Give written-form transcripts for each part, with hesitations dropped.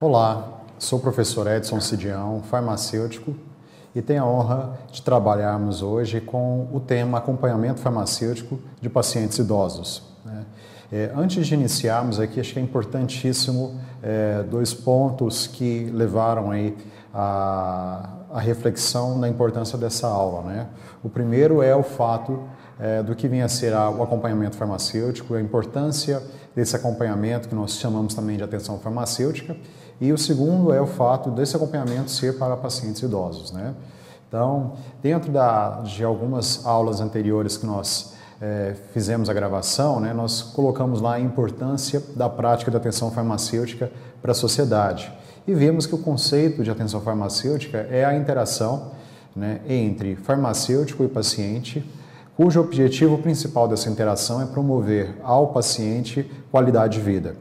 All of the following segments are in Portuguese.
Olá, sou o professor Edson Cidião, farmacêutico, e tenho a honra de trabalharmos hoje com o tema acompanhamento farmacêutico de pacientes idosos. Antes de iniciarmos aqui, acho que é importantíssimo dois pontos que levaram aí a reflexão da importância dessa aula. O primeiro é o fato do que vem a ser o acompanhamento farmacêutico, a importância desse acompanhamento que nós chamamos também de atenção farmacêutica, e o segundo é o fato desse acompanhamento ser para pacientes idosos. Então, dentro de algumas aulas anteriores que nós fizemos a gravação, nós colocamos lá a importância da prática da atenção farmacêutica para a sociedade. E vimos que o conceito de atenção farmacêutica é a interação entre farmacêutico e paciente, cujo objetivo principal dessa interação é promover ao paciente qualidade de vida.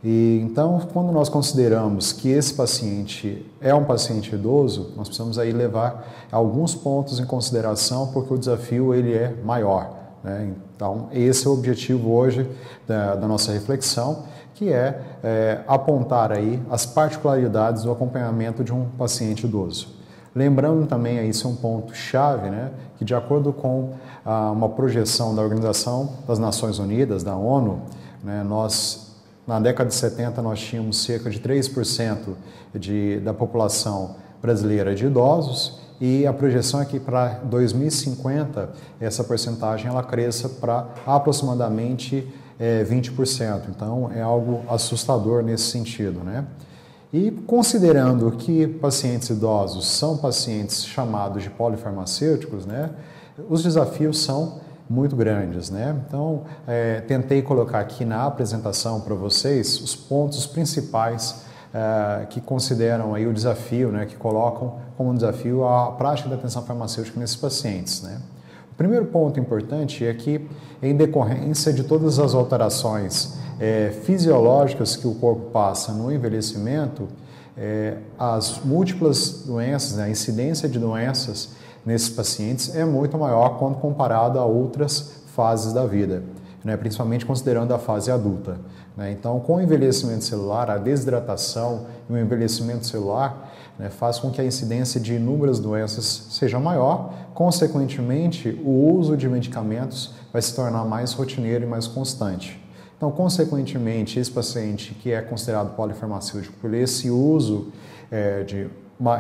E então, quando nós consideramos que esse paciente é um paciente idoso, nós precisamos aí levar alguns pontos em consideração, porque o desafio ele é maior. Então, esse é o objetivo hoje da nossa reflexão, que é apontar aí as particularidades do acompanhamento de um paciente idoso. Lembrando também, aí, isso é um ponto-chave, que de acordo com uma projeção da Organização das Nações Unidas, da ONU, na década de 70 nós tínhamos cerca de 3% da população brasileira de idosos, e a projeção é que para 2050 essa porcentagem ela cresça para aproximadamente 20%. Então é algo assustador nesse sentido. E considerando que pacientes idosos são pacientes chamados de polifarmacêuticos, os desafios são muito grandes. Então, tentei colocar aqui na apresentação para vocês os pontos principais que consideram aí o desafio, que colocam como um desafio a prática da atenção farmacêutica nesses pacientes. O primeiro ponto importante é que, em decorrência de todas as alterações fisiológicas que o corpo passa no envelhecimento, as múltiplas doenças, a incidência de doenças nesses pacientes é muito maior quando comparado a outras fases da vida, principalmente considerando a fase adulta. Então, com o envelhecimento celular, a desidratação e o envelhecimento celular faz com que a incidência de inúmeras doenças seja maior, consequentemente, o uso de medicamentos vai se tornar mais rotineiro e mais constante. Então, consequentemente, esse paciente que é considerado polifarmacêutico por esse uso de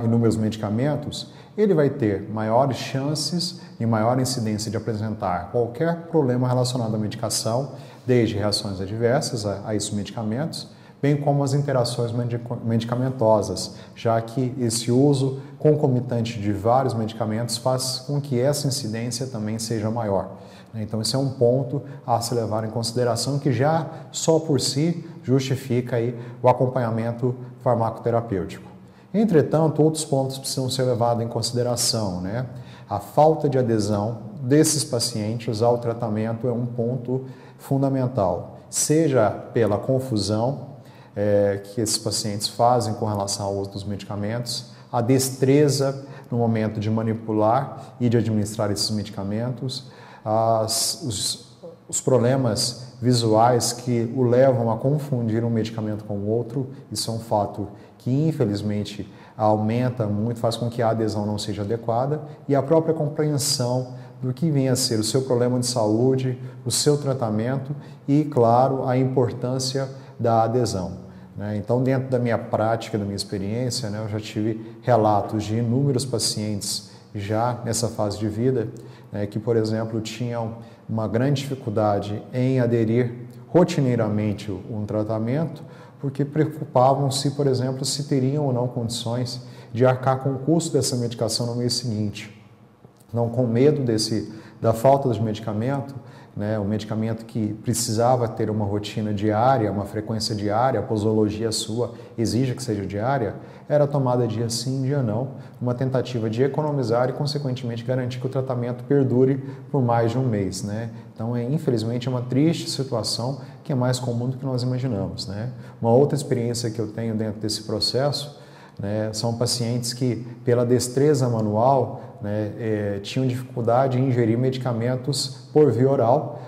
inúmeros medicamentos, ele vai ter maiores chances e maior incidência de apresentar qualquer problema relacionado à medicação, desde reações adversas a esses medicamentos, bem como as interações medicamentosas, já que esse uso concomitante de vários medicamentos faz com que essa incidência também seja maior. Então, esse é um ponto a se levar em consideração que já só por si justifica aí o acompanhamento farmacoterapêutico. Entretanto, outros pontos precisam ser levados em consideração. A falta de adesão desses pacientes ao tratamento é um ponto fundamental, seja pela confusão que esses pacientes fazem com relação ao uso dos medicamentos, a destreza no momento de manipular e de administrar esses medicamentos, os problemas visuais que o levam a confundir um medicamento com o outro. Isso é um fato que infelizmente aumenta muito, faz com que a adesão não seja adequada, e a própria compreensão do que vem a ser o seu problema de saúde, o seu tratamento e, claro, a importância da adesão. Então, dentro da minha prática, da minha experiência, eu já tive relatos de inúmeros pacientes já nessa fase de vida que, por exemplo, tinham uma grande dificuldade em aderir rotineiramente um tratamento, porque preocupavam-se, por exemplo, se teriam ou não condições de arcar com o custo dessa medicação no mês seguinte. Então, com medo da falta de medicamento, o medicamento que precisava ter uma rotina diária, uma frequência diária, a posologia sua exige que seja diária, era tomada dia sim, dia não, uma tentativa de economizar e, consequentemente, garantir que o tratamento perdure por mais de um mês. Então, infelizmente, é uma triste situação que é mais comum do que nós imaginamos. Uma outra experiência que eu tenho dentro desse processo são pacientes que, pela destreza manual, tinham dificuldade em ingerir medicamentos por via oral.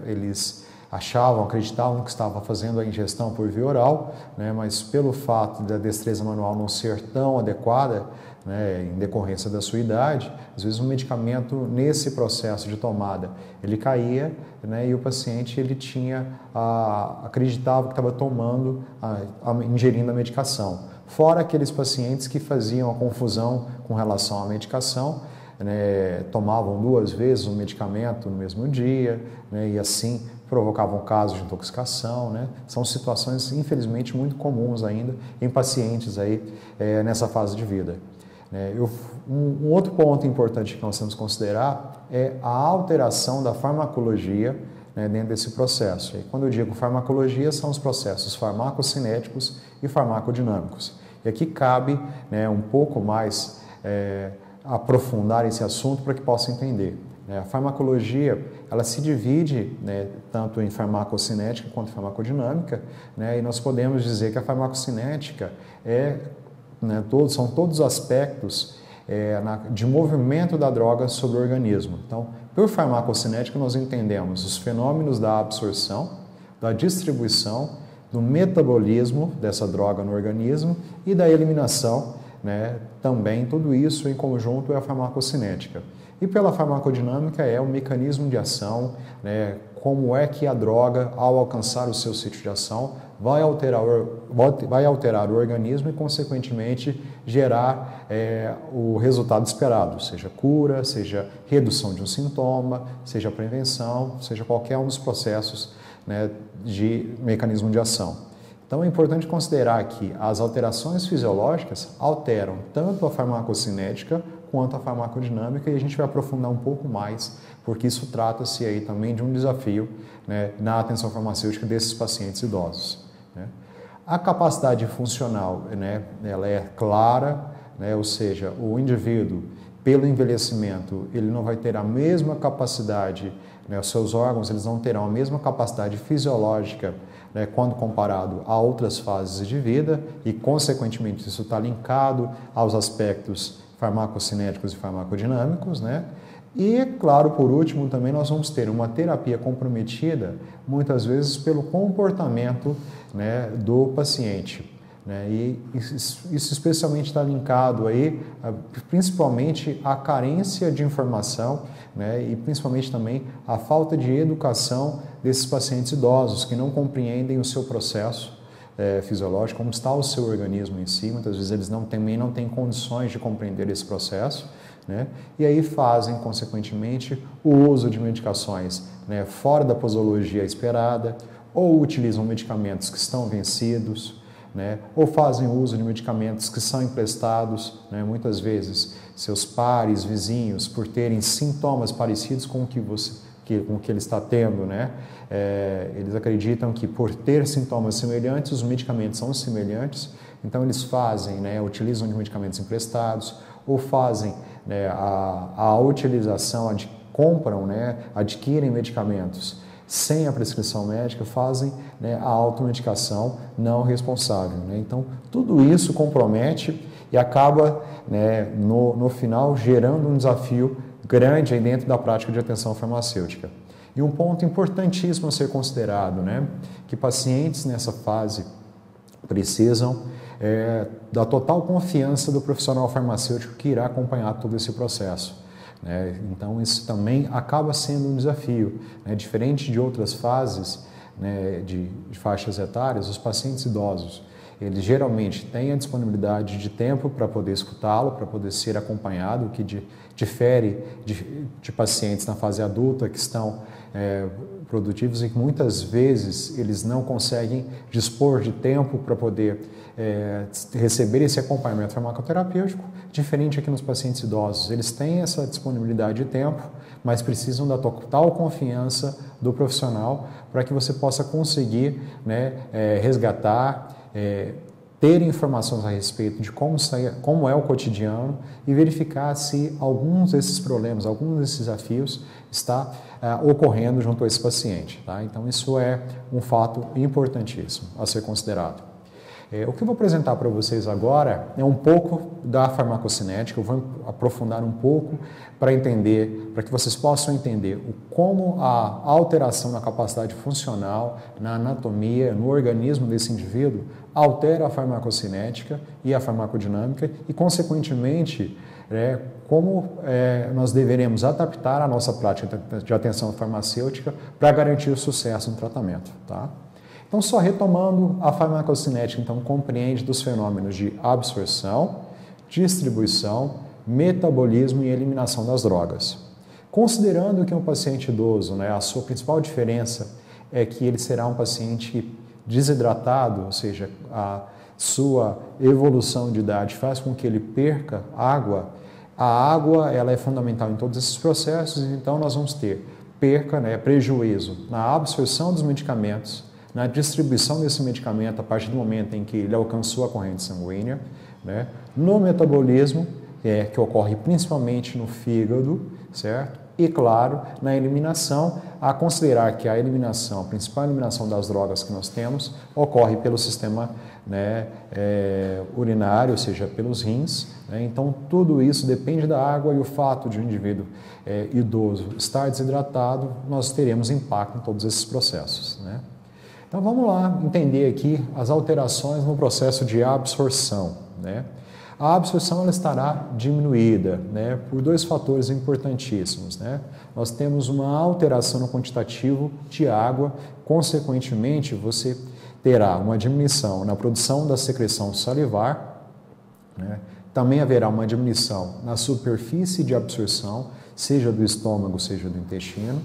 Eles achavam, acreditavam que estava fazendo a ingestão por via oral, né, mas pelo fato da destreza manual não ser tão adequada, né, em decorrência da sua idade, às vezes o medicamento nesse processo de tomada ele caía, né, e o paciente ele acreditava que estava tomando, ingerindo a medicação. Fora aqueles pacientes que faziam a confusão com relação à medicação, né, tomavam 2 vezes o medicamento no mesmo dia, né, e assim provocavam casos de intoxicação, né? São situações, infelizmente, muito comuns ainda em pacientes aí, nessa fase de vida. Um outro ponto importante que nós temos que considerar é a alteração da farmacologia, né, dentro desse processo. E quando eu digo farmacologia, são os processos farmacocinéticos e farmacodinâmicos. E aqui cabe, né, um pouco mais aprofundar esse assunto para que possa entender. A farmacologia, ela se divide, né, tanto em farmacocinética quanto farmacodinâmica, né, e nós podemos dizer que a farmacocinética né, são todos os aspectos de movimento da droga sobre o organismo. Então, por farmacocinética, nós entendemos os fenômenos da absorção, da distribuição, do metabolismo dessa droga no organismo e da eliminação, né, também. Tudo isso em conjunto é a farmacocinética. E pela farmacodinâmica é o mecanismo de ação, né, como é que a droga, ao alcançar o seu sítio de ação, vai alterar o organismo e, consequentemente, gerar o resultado esperado, seja cura, seja redução de um sintoma, seja prevenção, seja qualquer um dos processos, né, de mecanismo de ação. Então é importante considerar que as alterações fisiológicas alteram tanto a farmacocinética quanto a farmacodinâmica, e a gente vai aprofundar um pouco mais, porque isso trata-se aí também de um desafio, né, na atenção farmacêutica desses pacientes idosos, né. A capacidade funcional, né, ela é clara, né, ou seja, o indivíduo, pelo envelhecimento, ele não vai ter a mesma capacidade, né, os seus órgãos eles não terão a mesma capacidade fisiológica, né, quando comparado a outras fases de vida, e, consequentemente, isso está linkado aos aspectos farmacocinéticos e farmacodinâmicos, né? E, claro, por último, também nós vamos ter uma terapia comprometida, muitas vezes pelo comportamento, né, do paciente, né? E isso especialmente está linkado aí, principalmente à carência de informação, né, e principalmente também à falta de educação desses pacientes idosos que não compreendem o seu processo fisiológico, como está o seu organismo em si. Muitas vezes eles também não têm condições de compreender esse processo, né? E aí fazem, consequentemente, o uso de medicações, né, fora da posologia esperada, ou utilizam medicamentos que estão vencidos, né, ou fazem uso de medicamentos que são emprestados, né, muitas vezes seus pares, vizinhos, por terem sintomas parecidos com o que ele está tendo, né, eles acreditam que por ter sintomas semelhantes, os medicamentos são semelhantes, então eles fazem, né, utilizam de medicamentos emprestados, ou fazem, né, a utilização, compram, né, adquirem medicamentos sem a prescrição médica, fazem, né, a automedicação não responsável, né? Então, tudo isso compromete e acaba, né, no final gerando um desafio grande aí dentro da prática de atenção farmacêutica. E um ponto importantíssimo a ser considerado, né, que pacientes nessa fase precisam da total confiança do profissional farmacêutico que irá acompanhar todo esse processo, né? Então, isso também acaba sendo um desafio, né? Diferente de outras fases, né, de faixas etárias, os pacientes idosos, eles geralmente têm a disponibilidade de tempo para poder escutá-lo, para poder ser acompanhado, o que difere de pacientes na fase adulta que estão produtivos e que muitas vezes eles não conseguem dispor de tempo para poder receber esse acompanhamento farmacoterapêutico. Diferente aqui nos pacientes idosos, eles têm essa disponibilidade de tempo, mas precisam da total confiança do profissional para que você possa conseguir, né, resgatar, ter informações a respeito de como é o cotidiano e verificar se alguns desses problemas, alguns desses desafios está ocorrendo junto a esse paciente, tá? Então, isso é um fato importantíssimo a ser considerado. O que eu vou apresentar para vocês agora é um pouco da farmacocinética, eu vou aprofundar um pouco para entender, para que vocês possam entender como a alteração na capacidade funcional, na anatomia, no organismo desse indivíduo, altera a farmacocinética e a farmacodinâmica e, consequentemente, como nós deveremos adaptar a nossa prática de atenção farmacêutica para garantir o sucesso no tratamento, tá? Então, só retomando, a farmacocinética então compreende dos fenômenos de absorção, distribuição, metabolismo e eliminação das drogas. Considerando que um paciente idoso, a sua principal diferença é que ele será um paciente desidratado, ou seja, a sua evolução de idade faz com que ele perca água. A água ela é fundamental em todos esses processos, então nós vamos ter perca, prejuízo na absorção dos medicamentos, na distribuição desse medicamento a partir do momento em que ele alcançou a corrente sanguínea, no metabolismo, que ocorre principalmente no fígado, certo? E, claro, na eliminação, a considerar que a principal eliminação das drogas que nós temos, ocorre pelo sistema urinário, ou seja, pelos rins. Então, tudo isso depende da água e o fato de um indivíduo idoso estar desidratado, nós teremos impacto em todos esses processos, Então, vamos lá entender aqui as alterações no processo de absorção, A absorção ela estará diminuída, por dois fatores importantíssimos, Nós temos uma alteração no quantitativo de água, consequentemente, você terá uma diminuição na produção da secreção salivar, Também haverá uma diminuição na superfície de absorção, seja do estômago, seja do intestino.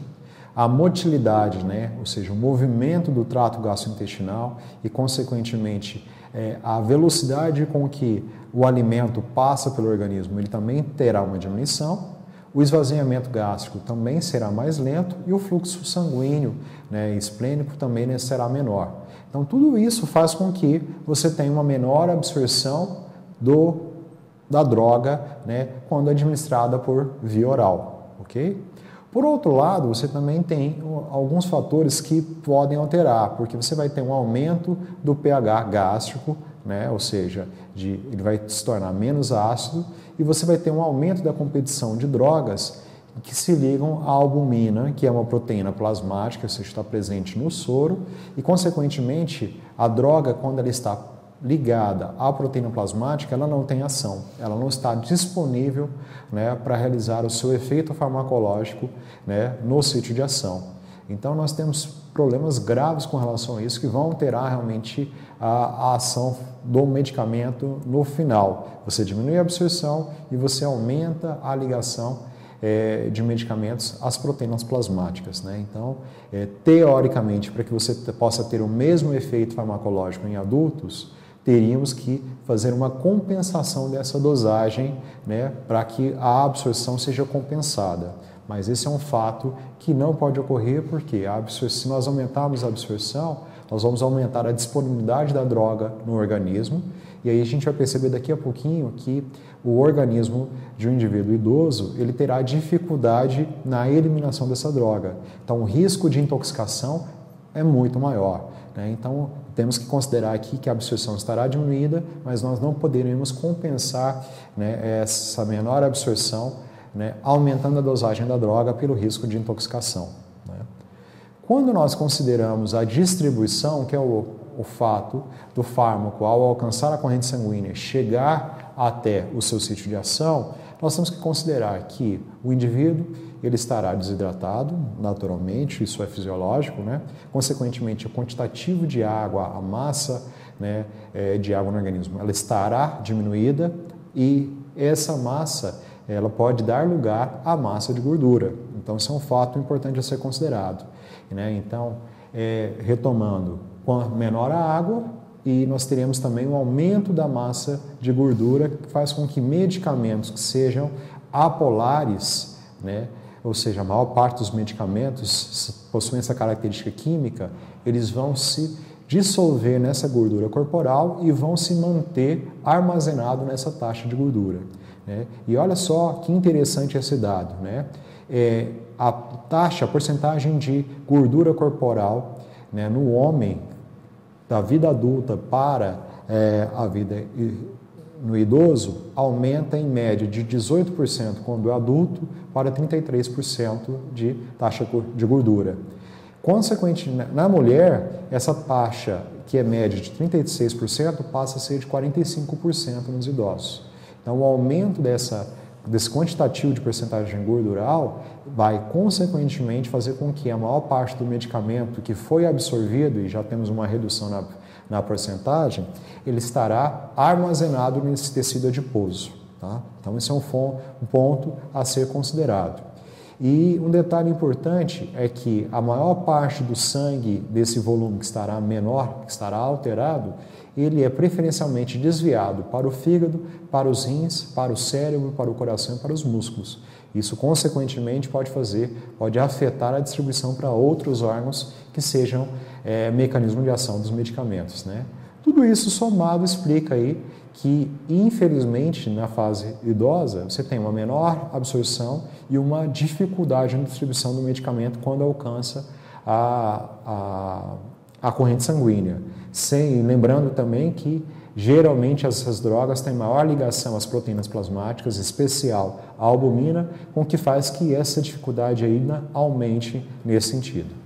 A motilidade, ou seja, o movimento do trato gastrointestinal e, consequentemente, a velocidade com que o alimento passa pelo organismo, ele também terá uma diminuição. O esvaziamento gástrico também será mais lento e o fluxo sanguíneo esplênico também será menor. Então, tudo isso faz com que você tenha uma menor absorção da droga quando administrada por via oral, ok? Por outro lado, você também tem alguns fatores que podem alterar, porque você vai ter um aumento do pH gástrico, ou seja, ele vai se tornar menos ácido, e você vai ter um aumento da competição de drogas que se ligam à albumina, que é uma proteína plasmática, ou seja, está presente no soro, e, consequentemente, a droga, quando ela está ligada à proteína plasmática, ela não tem ação, ela não está disponível para realizar o seu efeito farmacológico no sítio de ação. Então, nós temos problemas graves com relação a isso que vão alterar realmente a ação do medicamento no final. Você diminui a absorção e você aumenta a ligação de medicamentos às proteínas plasmáticas. Então, teoricamente, para que você possa ter o mesmo efeito farmacológico em adultos, teríamos que fazer uma compensação dessa dosagem, para que a absorção seja compensada. Mas esse é um fato que não pode ocorrer porque se nós aumentarmos a absorção, nós vamos aumentar a disponibilidade da droga no organismo e aí a gente vai perceber daqui a pouquinho que o organismo de um indivíduo idoso, ele terá dificuldade na eliminação dessa droga. Então, o risco de intoxicação é muito maior. Então, temos que considerar aqui que a absorção estará diminuída, mas nós não poderemos compensar essa menor absorção, aumentando a dosagem da droga pelo risco de intoxicação. Quando nós consideramos a distribuição, que é o fato do fármaco, ao alcançar a corrente sanguínea, chegar até o seu sítio de ação, nós temos que considerar que o indivíduo ele estará desidratado, naturalmente, isso é fisiológico, Consequentemente, o quantitativo de água, a massa de água no organismo, ela estará diminuída e essa massa ela pode dar lugar à massa de gordura. Então, isso é um fato importante a ser considerado. Então, retomando, menor a água e nós teremos também um aumento da massa de gordura que faz com que medicamentos que sejam apolares, ou seja, a maior parte dos medicamentos possuem essa característica química, eles vão se dissolver nessa gordura corporal e vão se manter armazenado nessa taxa de gordura. E olha só que interessante esse dado. A porcentagem de gordura corporal no homem da vida adulta para a vida no idoso aumenta em média de 18% quando é adulto para 33% de taxa de gordura. Consequentemente, na mulher, essa taxa, que é média de 36%, passa a ser de 45% nos idosos. Então, o aumento desse quantitativo de percentagem gordural vai, consequentemente, fazer com que a maior parte do medicamento que foi absorvido, e já temos uma redução na porcentagem, ele estará armazenado nesse tecido adiposo. Tá? Então, esse é um ponto a ser considerado. E um detalhe importante é que a maior parte do sangue desse volume que estará menor, que estará alterado, ele é preferencialmente desviado para o fígado, para os rins, para o cérebro, para o coração e para os músculos. Isso, consequentemente, pode afetar a distribuição para outros órgãos que sejam mecanismo de ação dos medicamentos, né? Tudo isso somado explica aí que, infelizmente, na fase idosa, você tem uma menor absorção e uma dificuldade na distribuição do medicamento quando alcança a corrente sanguínea. Lembrando também que, geralmente, essas drogas têm maior ligação às proteínas plasmáticas, em especial à albumina, com que faz que essa dificuldade ainda aumente nesse sentido.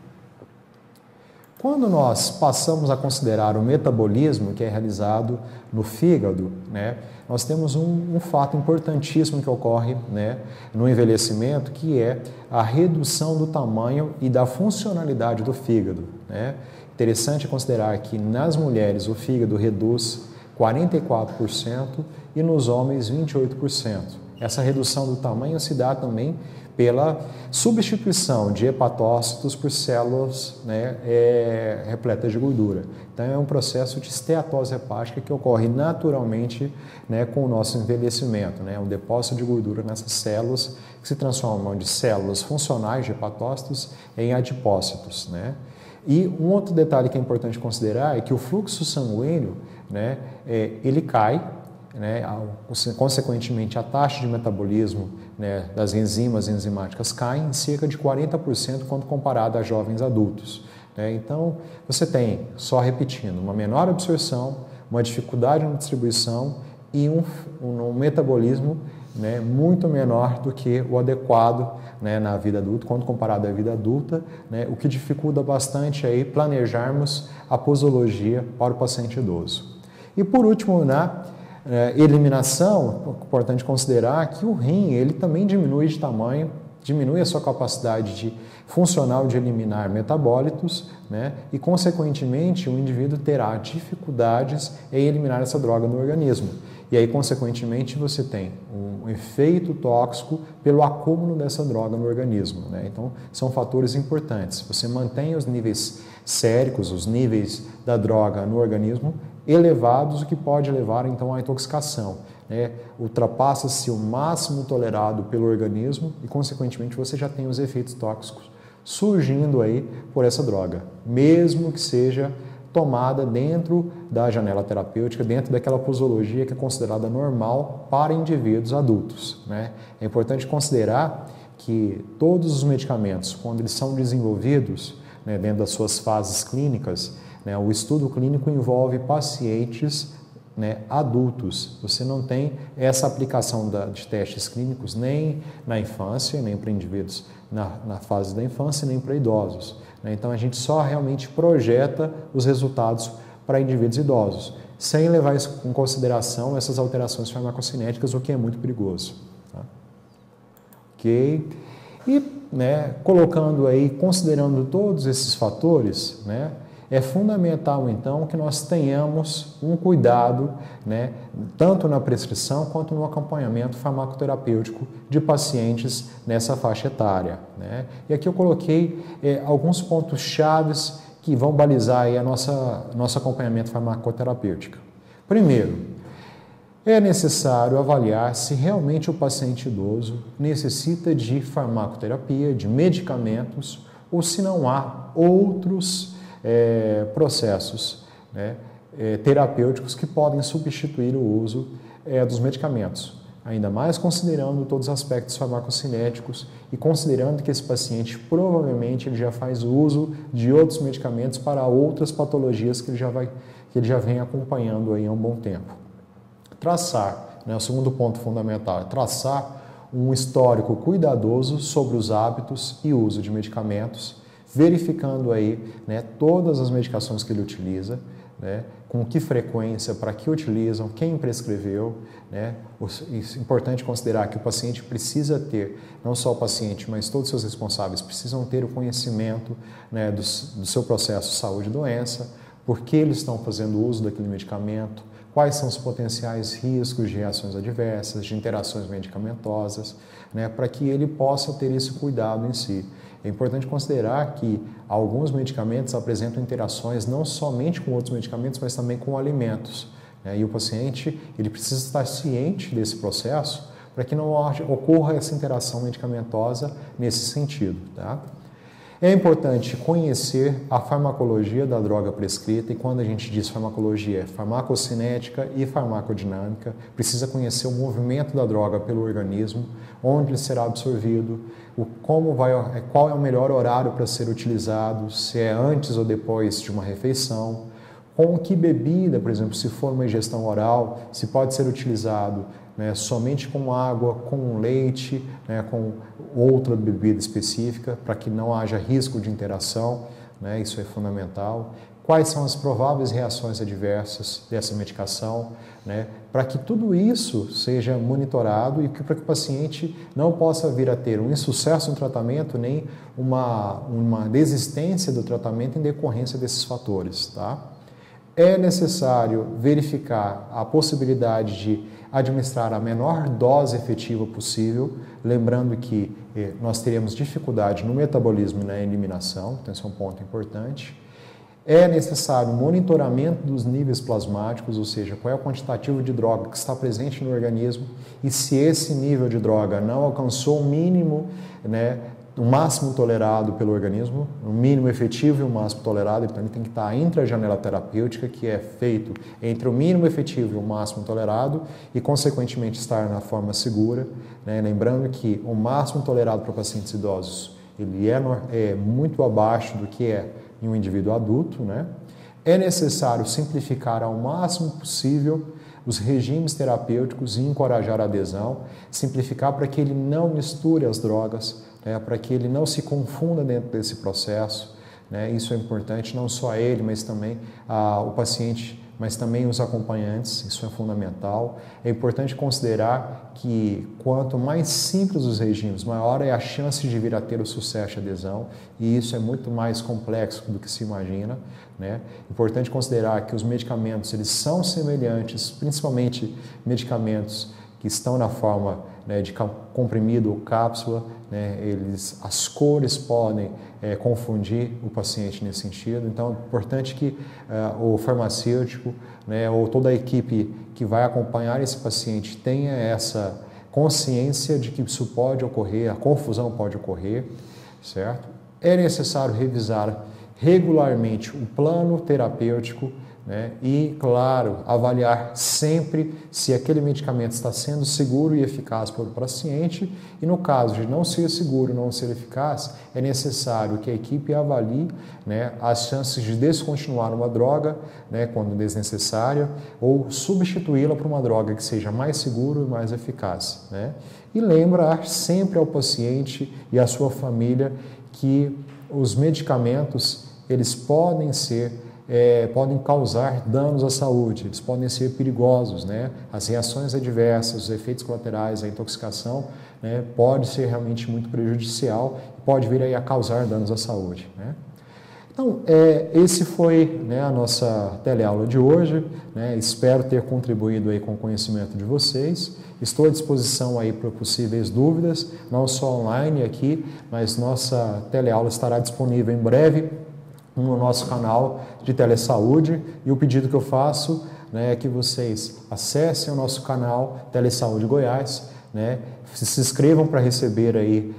Quando nós passamos a considerar o metabolismo que é realizado no fígado, né, nós temos um fato importantíssimo que ocorre, né, no envelhecimento, que é a redução do tamanho e da funcionalidade do fígado, né? Interessante considerar que nas mulheres o fígado reduz 44% e nos homens 28%. Essa redução do tamanho se dá também pela substituição de hepatócitos por células, né, repletas de gordura. Então, é um processo de esteatose hepática que ocorre naturalmente, né, com o nosso envelhecimento, né, um depósito de gordura nessas células que se transformam de células funcionais de hepatócitos em adipócitos, né? E um outro detalhe que é importante considerar é que o fluxo sanguíneo, né, ele cai, né, consequentemente a taxa de metabolismo, né, das enzimas enzimáticas cai em cerca de 40% quando comparado a jovens adultos, né? Então, você tem, só repetindo, uma menor absorção, uma dificuldade na distribuição e um metabolismo, né, muito menor do que o adequado, né, na vida adulta, quando comparado à vida adulta, né, o que dificulta bastante aí planejarmos a posologia para o paciente idoso. E por último, na eliminação, é importante considerar que o rim ele também diminui de tamanho, diminui a sua capacidade funcional de eliminar metabólitos, né, e consequentemente o indivíduo terá dificuldades em eliminar essa droga no organismo. E aí, consequentemente, você tem um efeito tóxico pelo acúmulo dessa droga no organismo, né? Então, são fatores importantes. Você mantém os níveis séricos, os níveis da droga no organismo elevados, o que pode levar, então, à intoxicação, né? Ultrapassa-se o máximo tolerado pelo organismo e, consequentemente, você já tem os efeitos tóxicos surgindo aí por essa droga, mesmo que seja tomada dentro da janela terapêutica, dentro daquela posologia que é considerada normal para indivíduos adultos, né? É importante considerar que todos os medicamentos, quando eles são desenvolvidos, né, dentro das suas fases clínicas, né, o estudo clínico envolve pacientes, né, adultos. Você não tem essa aplicação de testes clínicos nem na infância, nem para indivíduos na fase da infância, nem para idosos. Então, a gente só realmente projeta os resultados para indivíduos idosos, sem levar em consideração essas alterações farmacocinéticas, o que é muito perigoso. Tá? Ok? E, né, colocando aí, considerando todos esses fatores, né, é fundamental, então, que nós tenhamos um cuidado, né, tanto na prescrição quanto no acompanhamento farmacoterapêutico de pacientes nessa faixa etária, né? E aqui eu coloquei alguns pontos chaves que vão balizar aí nosso acompanhamento farmacoterapêutico. Primeiro, é necessário avaliar se realmente o paciente idoso necessita de farmacoterapia, de medicamentos, ou se não há outros processos, né, terapêuticos que podem substituir o uso dos medicamentos. ainda mais considerando todos os aspectos farmacocinéticos e considerando que esse paciente provavelmente ele já faz uso de outros medicamentos para outras patologias que ele já vem acompanhando aí há um bom tempo. Traçar, o segundo ponto fundamental é traçar um histórico cuidadoso sobre os hábitos e uso de medicamentos, verificando aí todas as medicações que ele utiliza, com que frequência, para que utilizam, quem prescreveu. É importante considerar que o paciente precisa ter, não só o paciente, mas todos os seus responsáveis precisam ter o conhecimento do seu processo de saúde e doença, por que eles estão fazendo uso daquele medicamento, quais são os potenciais riscos de reações adversas, de interações medicamentosas, para que ele possa ter esse cuidado em si. É importante considerar que alguns medicamentos apresentam interações não somente com outros medicamentos, mas também com alimentos. E o paciente ele precisa estar ciente desse processo para que não ocorra essa interação medicamentosa nesse sentido. Tá? É importante conhecer a farmacologia da droga prescrita, e quando a gente diz farmacologia, é farmacocinética e farmacodinâmica, precisa conhecer o movimento da droga pelo organismo, onde ele será absorvido, qual é o melhor horário para ser utilizado, se é antes ou depois de uma refeição, com que bebida, por exemplo, se for uma ingestão oral, se pode ser utilizado somente com água, com leite, com outra bebida específica, para que não haja risco de interação, isso é fundamental. Quais são as prováveis reações adversas dessa medicação, para que tudo isso seja monitorado e para que o paciente não possa vir a ter um insucesso no tratamento, nem uma desistência do tratamento em decorrência desses fatores. Tá? É necessário verificar a possibilidade de administrar a menor dose efetiva possível, lembrando que nós teremos dificuldade no metabolismo e na eliminação, então esse é um ponto importante. É necessário monitoramento dos níveis plasmáticos, ou seja, qual é o quantitativo de droga que está presente no organismo e se esse nível de droga não alcançou o mínimo, o máximo tolerado pelo organismo, o mínimo efetivo e o máximo tolerado, então ele tem que estar entre a janela terapêutica, que é feito entre o mínimo efetivo e o máximo tolerado, e consequentemente estar na forma segura, lembrando que o máximo tolerado para pacientes idosos ele é muito abaixo do que é em um indivíduo adulto. É necessário simplificar ao máximo possível os regimes terapêuticos e encorajar a adesão, simplificar para que ele não misture as drogas, para que ele não se confunda dentro desse processo. Isso é importante, não só ele, mas também o paciente, mas também os acompanhantes, isso é fundamental. É importante considerar que quanto mais simples os regimes, maior é a chance de vir a ter o sucesso de adesão, e isso é muito mais complexo do que se imagina. Importante considerar que os medicamentos eles são semelhantes, principalmente medicamentos que estão na forma de comprimido ou cápsula, as cores podem confundir o paciente nesse sentido. Então, é importante que o farmacêutico, ou toda a equipe que vai acompanhar esse paciente tenha essa consciência de que isso pode ocorrer, a confusão pode ocorrer, certo? É necessário revisar regularmente o plano terapêutico, e, claro, avaliar sempre se aquele medicamento está sendo seguro e eficaz para o paciente, e no caso de não ser seguro, não ser eficaz, é necessário que a equipe avalie as chances de descontinuar uma droga, quando desnecessária, ou substituí-la por uma droga que seja mais segura e mais eficaz. E lembrar sempre ao paciente e à sua família que os medicamentos eles podem causar danos à saúde, eles podem ser perigosos, As reações adversas, os efeitos colaterais, a intoxicação, pode ser realmente muito prejudicial e pode vir aí a causar danos à saúde, Então, esse foi a nossa teleaula de hoje, Espero ter contribuído aí com o conhecimento de vocês. Estou à disposição aí para possíveis dúvidas, não só online aqui, mas nossa teleaula estará disponível em breve no nosso canal de Telesaúde, e o pedido que eu faço é que vocês acessem o nosso canal Telesaúde Goiás, se inscrevam para receber aí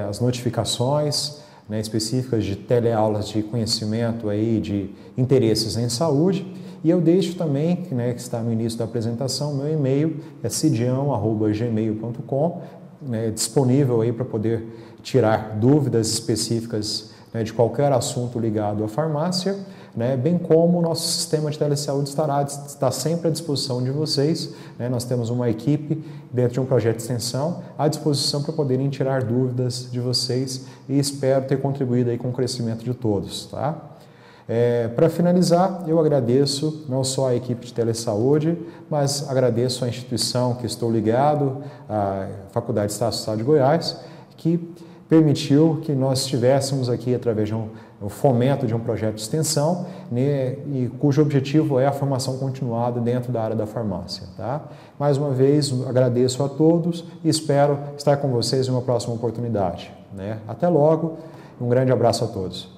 as notificações específicas de teleaulas de conhecimento aí de interesses em saúde, E eu deixo também, né, que está no início da apresentação, meu e-mail é cidião@gmail.com, né, disponível aí para poder tirar dúvidas específicas, né, de qualquer assunto ligado à farmácia, né, bem como o nosso sistema de telesaúde está sempre à disposição de vocês, né, nós temos uma equipe dentro de um projeto de extensão à disposição para poderem tirar dúvidas de vocês e espero ter contribuído aí com o crescimento de todos, tá? Para finalizar, eu agradeço não só a equipe de telesaúde, mas agradeço a instituição que estou ligado, a Faculdade Estácio do Estado de Goiás, que permitiu que nós estivéssemos aqui através de um fomento de um projeto de extensão, né, e cujo objetivo é a formação continuada dentro da área da farmácia. Tá? Mais uma vez, agradeço a todos e espero estar com vocês em uma próxima oportunidade. Né? Até logo, um grande abraço a todos.